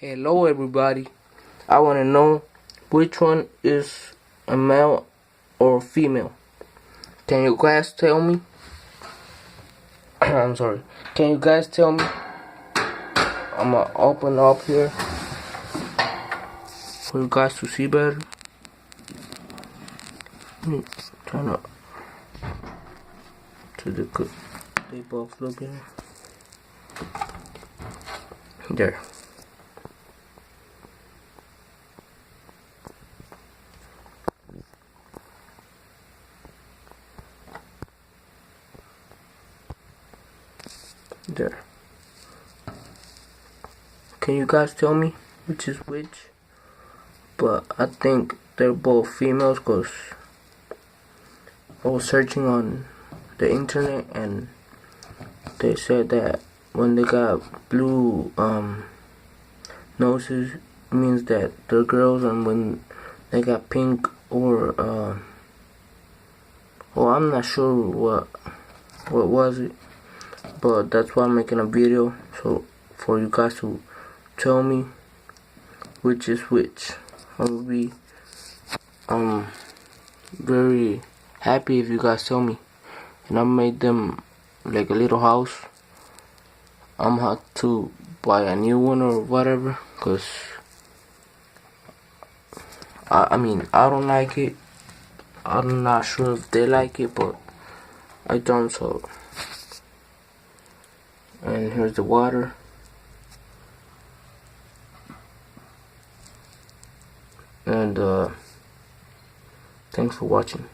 Hello everybody. I want to know which one is a male or female. Can you guys tell me? I'm sorry. Can you guys tell me? I'm gonna open up here for you guys to see better. Turn up to the good. They both look in there. There. Can you guys tell me which is which? But I think they're both females because I was searching on the internet and they said that when they got blue noses means that they're girls, and when they got pink or well, I'm not sure what was it, but that's why I'm making a video, so for you guys to tell me which is which. I will be very happy if you guys tell me. And I made them like a little house. I'm have to buy a new one or whatever, cause I mean I don't like it. I'm not sure if they like it, but I don't. So, and here's the water. And thanks for watching.